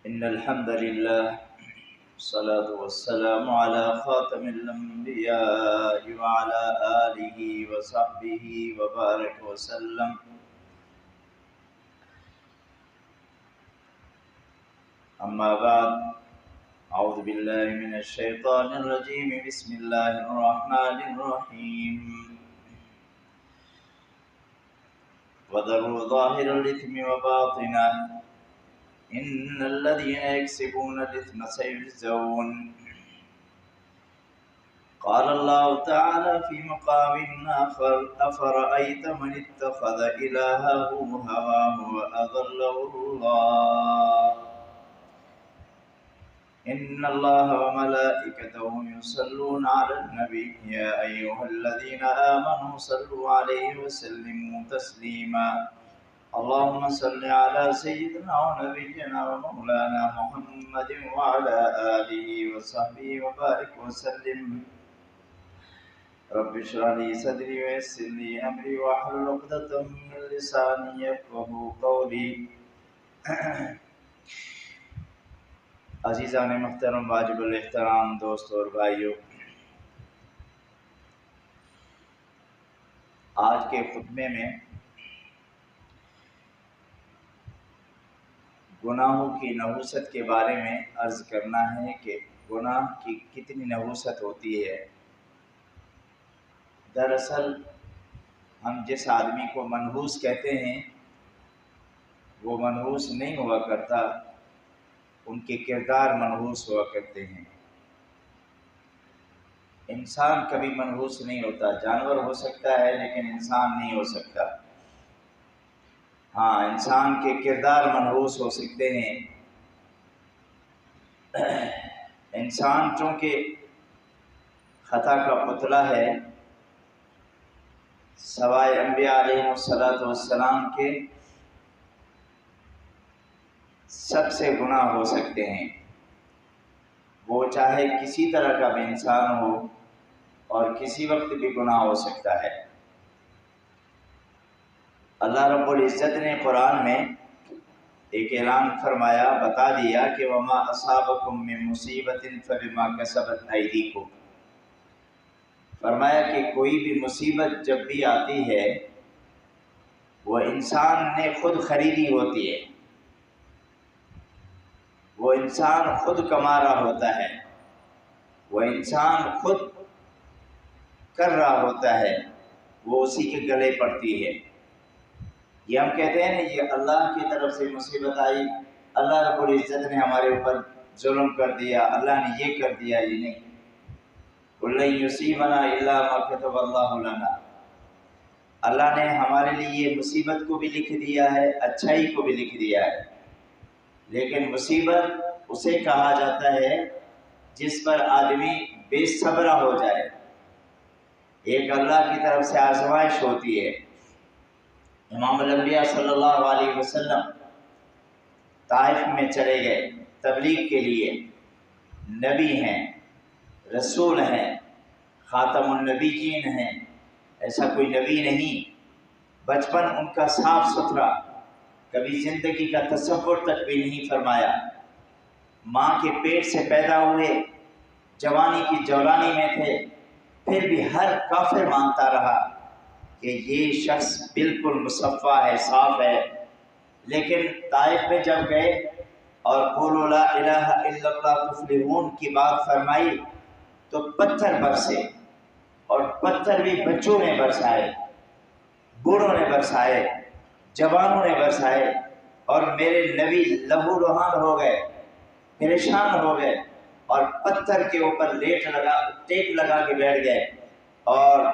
إن الحمد لله الصلاة والسلام على خاتم الأنبياء وعلى آله وصحبه وبارك وسلم. أما بعد، أعوذ بالله من الشيطان الرجيم. بسم الله الرحمن الرحيم. وذروا ظاهر الإثم وباطنه إن الذين يكسبون الإثم سيجزون. قال الله تعالى في مقام آخر: أفرأيت من اتخذ إلهه هواه وأضله الله إن الله وملائكته يصلون على النبي يا أيها الذين آمنوا صلوا عليه وسلموا تسليما. اللهم صل على سيدنا ونبينا ومولانا محمد وعلى آله وصحبه وبارك وسلم. رب اشرح لي صدري ويسر لي أمري واحلل عقدة من لساني يفقهوا قولي. عزیزان محترم، واجب الاحترام دوست اور بھائیوں، آج کے خطبے میں گناہوں کی نحوست کے بارے میں عرض کرنا ہے کہ گناہ کی کتنی نحوست ہوتی ہے۔ دراصل ہم جس آدمی کو منحوس کہتے ہیں وہ منحوس نہیں ہوا کرتا، ان کے کردار منحوس ہوا کرتے ہیں۔ انسان کبھی منحوس نہیں ہوتا، جانور ہو سکتا ہے لیکن انسان نہیں ہو سکتا۔ ہاں، انسان کے کردار منحوس ہو سکتے ہیں۔ انسان چونکہ خطا کا پتلا ہے، سوائے انبیاء علیہ السلام کے سب سے گناہ ہو سکتے ہیں، وہ چاہے کسی طرح کا بھی انسان ہو اور کسی وقت بھی گناہ ہو سکتا ہے۔ اللہ رب العزت نے قرآن میں ایک اعلان فرمایا، بتا دیا کہ وما اصابکم من مصیبت فبما کسبت ایدیکم، فرمایا کہ کوئی بھی مصیبت جب بھی آتی ہے وہ انسان نے خود خریدی ہوتی ہے، وہ انسان خود کما رہا ہوتا ہے، وہ انسان خود کر رہا ہوتا ہے، وہ اسی کے گلے پڑتی ہے۔ یہ ہم کہتے ہیں نا، یہ اللہ کی طرف سے مصیبت آئی، اللہ رب العزت نے ہمارے اوپر ظلم کر دیا، اللہ نے یہ کر دیا، یہ نہیں۔ قُلْ لَن يُصِيبَنَا إِلَّا مَا كَتَبَ اللَّهُ لَنَا، اللہ نے ہمارے لیے مصیبت کو بھی لکھ دیا ہے، اچھائی کو بھی لکھ دیا ہے، لیکن مصیبت اسے کہا جاتا ہے جس پر آدمی بے صبر ہو جائے۔ ایک اللہ کی طرف سے آزمائش ہوتی ہے۔ امام الانبیاء صلی اللہ علیہ وسلم طائف میں چلے گئے تبلیغ کے لیے، نبی ہیں، رسول ہیں، خاتم النبیین ہیں، ایسا کوئی نبی نہیں۔ بچپن ان کا صاف ستھرا، کبھی زندگی کا تصور تک بھی نہیں فرمایا۔ ماں کے پیٹ سے پیدا ہوئے، جوانی کی جولانی میں تھے، پھر بھی ہر کافر مانتا رہا کہ یہ شخص بالکل مصفا ہے، صاف ہے۔ لیکن طائف میں جب گئے اور قولوا لا الہ الا اللہ تفلحون کی بات فرمائی تو پتھر برسے، اور پتھر بھی بچوں نے برسائے، بوڑھوں نے برسائے، جوانوں نے برسائے، اور میرے نبی لہو لہان ہو گئے، پریشان ہو گئے، اور پتھر کے اوپر ٹیک لگا کے بیٹھ گئے، اور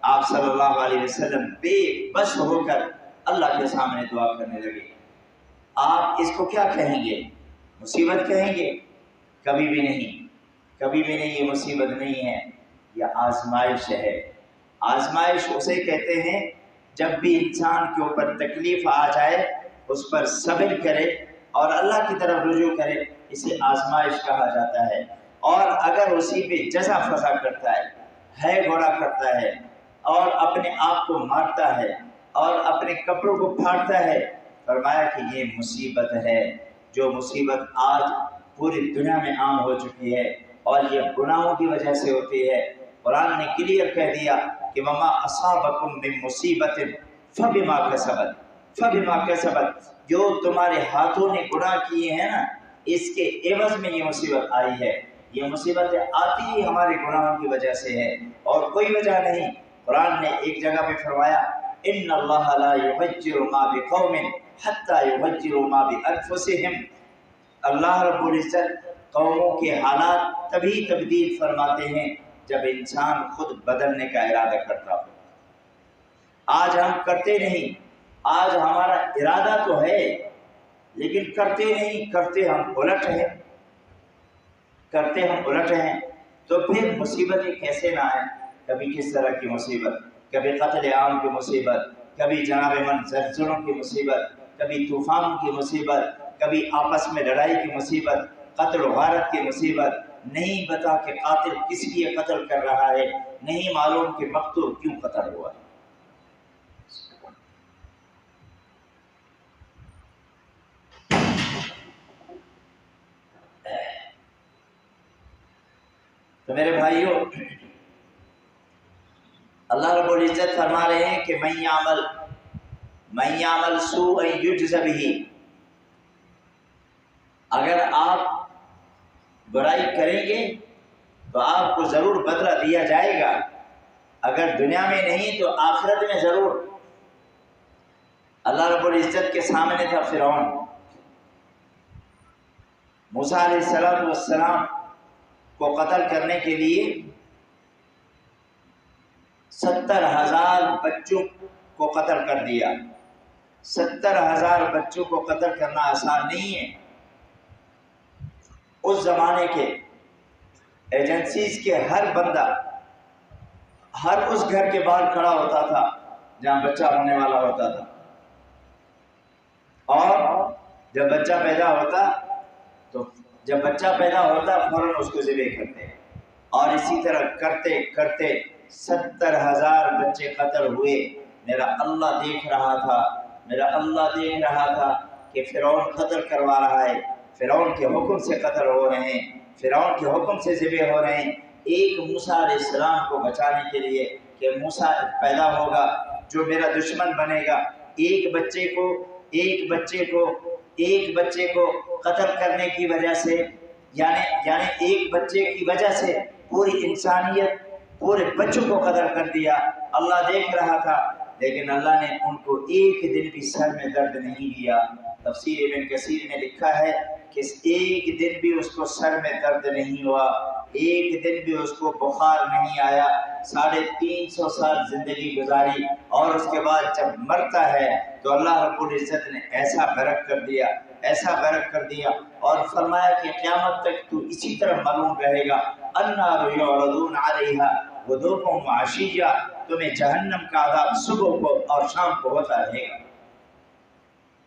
آپ صلی اللہ علیہ وسلم بے بس ہو کر اللہ کے سامنے دعا کرنے لگے۔ آپ اس کو کیا کہیں گے؟ مصیبت کہیں گے؟ کبھی بھی نہیں، کبھی بھی نہیں، یہ مصیبت نہیں ہے، یہ آزمائش ہے۔ آزمائش اسے کہتے ہیں جب بھی انسان کے اوپر تکلیف آ جائے اس پر صبر کرے اور اللہ کی طرف رجوع کرے، اسے آزمائش کہا جاتا ہے۔ اور اگر اسی پہ جزا فضا کرتا ہے گھوڑا کرتا ہے، اور اپنے آپ کو مارتا ہے اور اپنے کپڑوں کو پھاڑتا ہے، فرمایا کہ یہ مصیبت ہے، جو مصیبت آج پوری دنیا میں عام ہو چکی ہے اور یہ گناہوں کی وجہ سے ہوتی ہے۔ قرآن نے کلیئر کہہ دیا کہ وما اصابکم من مصیبت فبما کسبت، جو تمہارے ہاتھوں نے گناہ کیے ہیں نا، اس کے عوض میں یہ مصیبت آئی ہے۔ یہ مصیبتیں آتی ہی ہمارے گناہوں کی وجہ سے ہے اور کوئی وجہ نہیں۔ قرآن نے ایک جگہ پہ فرمایا ان اللہ لا یغیر ما بقوم حتی یغیروا ما بانفسہم، اللہ رب العزت قوموں کے حالات تبھی تبدیل فرماتے ہیں جب انسان خود بدلنے کا ارادہ کرتا ہو۔ آج ہم کرتے نہیں، آج ہمارا ارادہ تو ہے لیکن کرتے نہیں، کرتے ہم الٹ ہیں، تو پھر مصیبتیں کیسے نہ آئیں؟ کبھی کس طرح کی مصیبت، کبھی قتل عام کی مصیبت، کبھی جناب من زلزلوں کی مصیبت، کبھی طوفانوں کی مصیبت، کبھی آپس میں لڑائی کی مصیبت، قتل و غارت کی مصیبت، نہیں پتا کہ قاتل کس لیے قتل کر رہا ہے، نہیں معلوم کہ مقتول کیوں قتل ہوا۔ تو میرے بھائیوں، اللہ رب العزت فرما رہے ہیں کہ من یعمل سوءا یجز بہ، اگر آپ برائی کریں گے تو آپ کو ضرور بدلہ دیا جائے گا، اگر دنیا میں نہیں تو آخرت میں ضرور۔ اللہ رب العزت کے سامنے تھا فرعون، موسیٰ علیہ السلام کو قتل کرنے کے لیے 70,000 بچوں کو قتل کر دیا۔ 70,000 بچوں کو قتل کرنا آسان نہیں ہے۔ اس زمانے کے ایجنسیز کے ہر بندہ ہر اس گھر کے باہر کھڑا ہوتا تھا جہاں بچہ ہونے والا ہوتا تھا، اور جب بچہ پیدا ہوتا فوراً اس کو ذبح کرتے، اور اسی طرح کرتے کرتے 70,000 بچے قتل ہوئے۔ میرا اللہ دیکھ رہا تھا کہ فرعون قتل کروا رہا ہے، فرعون کے حکم سے قتل ہو رہے ہیں، فرعون کے حکم سے ذبح ہو رہے ہیں، ایک موسیٰ علیہ السلام کو بچانے کے لیے کہ موسیٰ پیدا ہوگا جو میرا دشمن بنے گا۔ ایک بچے کو قتل کرنے کی وجہ سے، یعنی ایک بچے کی وجہ سے پوری انسانیت، پورے بچوں کو قتل کر دیا۔ اللہ دیکھ رہا تھا، لیکن اللہ نے ان کو ایک دن بھی سر میں درد نہیں دیا۔ تفسیر ابن کثیر میں لکھا ہے کہ ایک دن بھی اس کو سر میں درد نہیں ہوا، ایک دن بھی اس کو بخار نہیں آیا۔ 350 سال زندگی گزاری، اور اس کے بعد جب مرتا ہے تو اللہ رب العزت نے ایسا غرق کر دیا اور فرمایا کہ قیامت تک تو اسی طرح معلوم رہے گا۔ النار یعرضون علیہا غدوا وعشیا، تمہیں جہنم کا عذاب صبح کو اور شام کو ہوتا رہے گا۔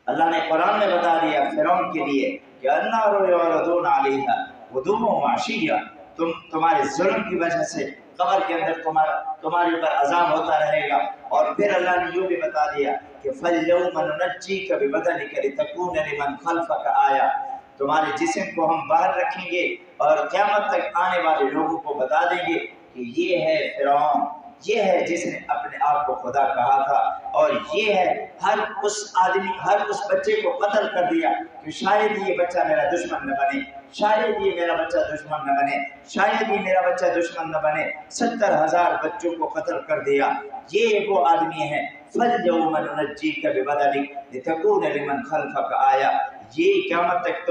اللہ نے قرآن میں بتا دیا فرعون کے لیے کہ النار یعرضون علیہا غدوا وعشیا، تمہارے ظلم کی وجہ سے قبر کے اندر تمہارے اوپر عذاب ہوتا رہے گا۔ اور پھر اللہ نے یہ بھی بتا دیا کہ فَالْيَوْمَ نُنَجِّيكَ بِبَدَنِكَ لِتَكُونَ لِمَنْ خَلْفَكَ آیَةً، تمہارے جسم کو ہم باہر رکھیں گے اور قیامت تک آنے والے لوگوں کو بتا دیں گے کہ یہ ہے فرعون، یہ ہے جس نے اپنے آپ کو خدا کہا تھا، اور یہ ہے ہر اس بچے کو قتل کر دیا کہ شاید یہ بچہ میرا دشمن نہ بنے، شاید یہ میرا بچہ دشمن نہ بنے، شاید یہ میرا بچہ دشمن نہ بنے۔ 70,000 بچوں کو قتل کر دیا۔ یہ وہ آدمی ہے فَالْيَوْمَ نُنَجِّيكَ بِبَدَنِكَ لِتَكُونَ لِمَنْ خَلْفَكَ آیَةً، یہ قیامت تک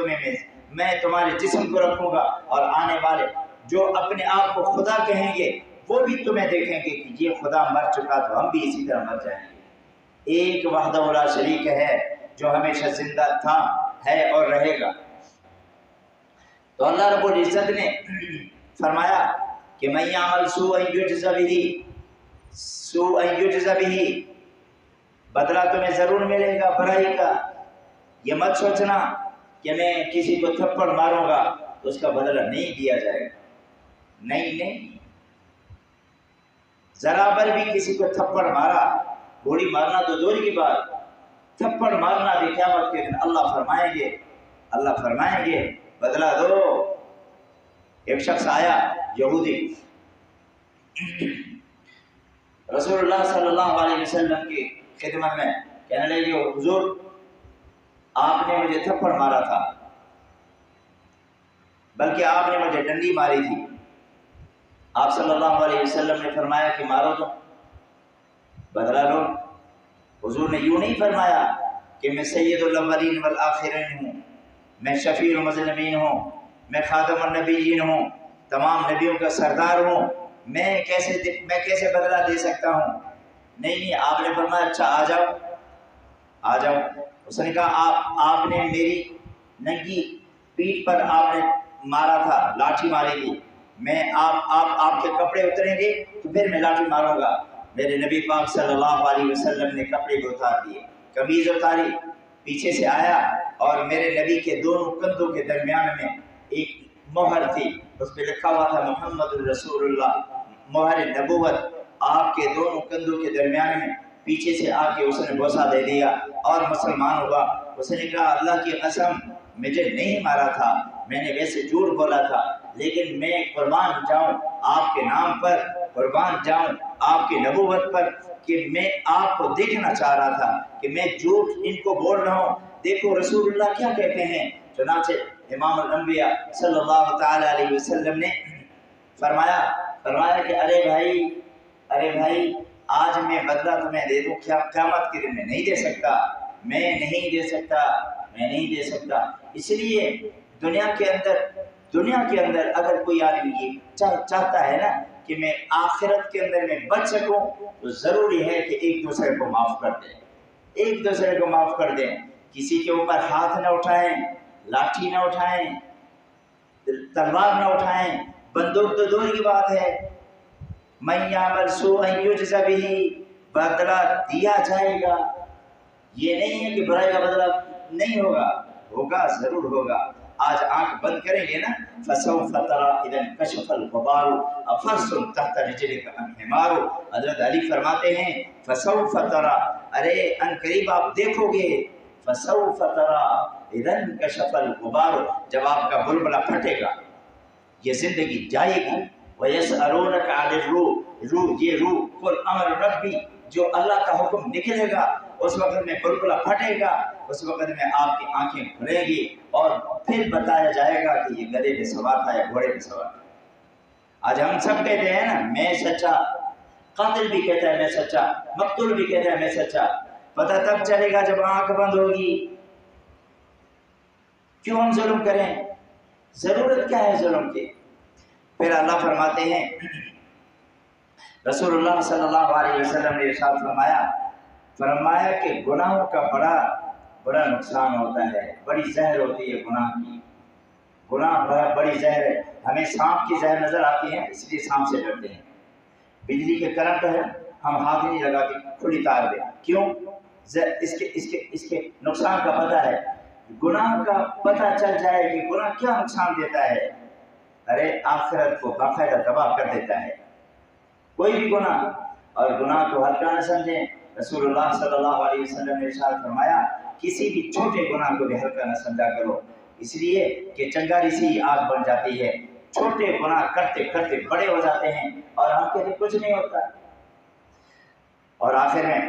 میں تمہارے جسم کو رکھوں گا، اور آنے والے جو اپنے آپ کو خدا کہیں گے وہ بھی تمہیں دیکھیں گے کہ یہ خدا مر چکا تو ہم بھی اسی طرح مر جائیں گے۔ ایک وحدہ لا شریک ہے جو ہمیشہ زندہ تھا، ہے اور رہے گا۔ تو اللہ رب العزت نے فرمایا کہ من یعمل سوءا یجز بہ، بدلہ تمہیں ضرور ملے گا برائی کا۔ یہ مت سوچنا کہ میں کسی کو تھپڑ ماروں گا تو اس کا بدلہ نہیں دیا جائے گا، نہیں، ذرا بر بھی کسی کو تھپڑ مارا، گولی مارنا تو دور کی بات، تھپڑ مارنا بھی قیامت کے دن اللہ فرمائیں گے اللہ فرمائیں گے بدلہ دو۔ ایک شخص آیا یہودی، رسول اللہ صلی اللہ علیہ وسلم کی خدمت میں کہنے لگے حضور آپ نے مجھے تھپڑ مارا تھا، بلکہ آپ نے مجھے ڈنڈی ماری تھی۔ آپ صلی اللہ علیہ وسلم نے فرمایا کہ مارو تو بدلہ لو۔ حضور نے یوں نہیں فرمایا کہ میں سید الاولین والآخرین ہوں، میں شفیع المذنبین ہوں، میں خاتم النبیین ہوں، تمام نبیوں کا سردار ہوں، میں کیسے بدلہ دے سکتا ہوں؟ نہیں، آپ نے فرمایا اچھا آ جاؤ آ جاؤ۔ اس نے کہا آپ نے میری ننگی پیٹھ پر آپ نے مارا تھا، لاٹھی ماری تھی، میں آپ کے کپڑے اتریں گے تو پھر میں لاٹھی ماروں گا۔ میرے نبی پاک صلی اللہ علیہ وسلم نے کپڑے بھی اتار دیے، قمیض اتاری، پیچھے سے آیا اور میرے نبی کے دونوں کندھوں کے درمیان میں ایک مہر تھی، اس پہ لکھا ہوا تھا محمد الرسول اللہ، مہر نبوت۔ آپ کے دونوں کندھوں کے درمیان میں پیچھے سے آ کے اس نے بوسہ دے دیا اور مسلمان ہوا۔ اس نے کہا اللہ کی قسم مجھے نہیں مارا تھا، میں نے ویسے جھوٹ بولا تھا، لیکن میں قربان جاؤں آپ کے نام پر، قربان جاؤں آپ کی نبوت پر، کہ میں آپ کو دیکھنا چاہ رہا تھا کہ میں جھوٹ ان کو بول رہا ہوں، دیکھو رسول اللہ کیا کہتے ہیں۔ چنانچہ امام الانبیاء صلی اللہ تعالی علیہ وسلم نے فرمایا کہ ارے بھائی آج میں بدلہ تمہیں دے دوں، قیامت کے دن میں نہیں دے سکتا، میں نہیں دے سکتا۔ اس لیے دنیا کے اندر اگر کوئی آدمی یہ چاہتا ہے نا کہ میں آخرت کے اندر میں بچ سکوں، تو ضروری ہے کہ ایک دوسرے کو معاف کر دیں، کسی کے اوپر ہاتھ نہ اٹھائیں، لاٹھی نہ اٹھائیں، تلوار نہ اٹھائیں، بندوق تو دور کی بات ہے۔ من یعمل سوءا یجز بہ، بدلہ دیا جائے گا، یہ نہیں ہے کہ برائی کا بدلہ نہیں ہوگا ضرور ہوگا۔ آج آنکھ بند کریں گے نا، فسوف تری اذا انکشف الغبار افرس تحت رجلک ام حمار۔ حضرت علی فرماتے ہیں فسوف تری، ارے ان قریب آپ دیکھو گے، فسوف تری اذا انکشف الغبار، جب آپ کا بلبلہ پھٹے گا، یہ زندگی جائے گی۔ وَيَسْأَلُونَكَ عَنِ الرُّوحِ، یہ روح قُلْ أَمْرُ رَبِّ، جو اللہ کا حکم نکلے گا اس وقت میں بلبلہ پھٹے گا، اس وقت میں آپ کی آنکھیں کھلیں گی اور پھر بتایا جائے گا کہ یہ گدھے پہ سوار تھا یا گھوڑے پہ سوار تھا۔ آج ہم سب کہتے ہیں نا میں سچا، قاتل بھی کہتا ہے میں سچا، مقتول بھی کہتا ہے میں سچا، پتہ تب چلے گا جب آنکھ بند ہوگی۔ کیوں ہم ظلم کریں؟ ضرورت کیا ہے ظلم کی؟ پھر اللہ فرماتے ہیں، رسول اللہ صلی اللہ علیہ وسلم نے ارشاد فرمایا کہ گناہوں کا بڑا نقصان ہوتا ہے، بڑی زہر ہوتی ہے گناہ کی، گناہ بڑی زہر ہے۔ ہمیں سانپ کی زہر نظر آتی ہے اس لیے سانپ سے ڈرتے ہیں، بجلی کے کرنٹ ہے ہم ہاتھ نہیں لگاتے، کھلی تار دیں، کیوں؟ اس کے نقصان کا پتہ ہے۔ گناہ کا پتہ چل جائے کہ گناہ کیا نقصان دیتا ہے، ارے آخرت کو باقاعدہ تباہ کر دیتا ہے کوئی بھی گناہ، اور گناہ کو ہلکا نہ سمجھیں۔ رسول اللہ صلی اللہ علیہ وسلم نے ارشاد فرمایا کسی بھی چھوٹے گناہ کو بھی ہلکا نہ سمجھا کرو، اس لیے کہ چنگاری سے ہی آگ بن جاتی ہے۔ چھوٹے گناہ کرتے کرتے بڑے ہو جاتے ہیں اور ہم کہتے کچھ نہیں ہوتا۔ اور آخر میں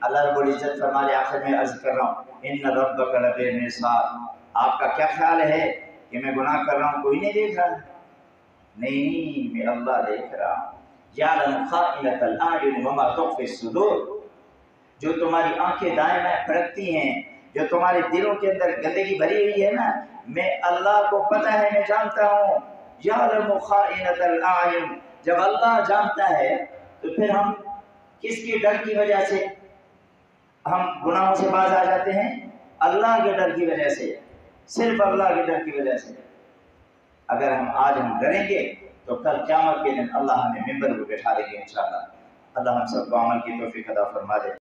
اللہ رب العزت فرمائے، آخر میں عرض کر رہا ہوں ان ربک لبالمرصاد، آپ کا کیا خیال ہے کہ میں گناہ کر رہا ہوں کوئی نہیں دیکھ رہا؟ نہیں، میں اللہ دیکھ رہا ہوں۔ یعلم خائنۃ الاعین وما تخفی الصدور، جو تمہاری آنکھیں دائیں بائیں پھرکتی ہیں، جو تمہارے دلوں کے اندر گندگی بھری ہوئی ہے نا، میں اللہ کو پتہ ہے، میں جانتا ہوں۔ یعلم خائنۃ الاعین، جب اللہ جانتا ہے تو پھر ہم کس کی ڈر کی وجہ سے ہم گناہوں سے باز آ جاتے ہیں؟ اللہ کے ڈر کی وجہ سے، صرف اللہ کے ڈر کی وجہ سے۔ اگر آج ہم ڈریں گے تو کل قیامت کے دن اللہ ہمیں ممبر پر بٹھا دیں گے انشاءاللہ۔ اللہ ہم سب کو عمل کی توفیق عطا فرما دے۔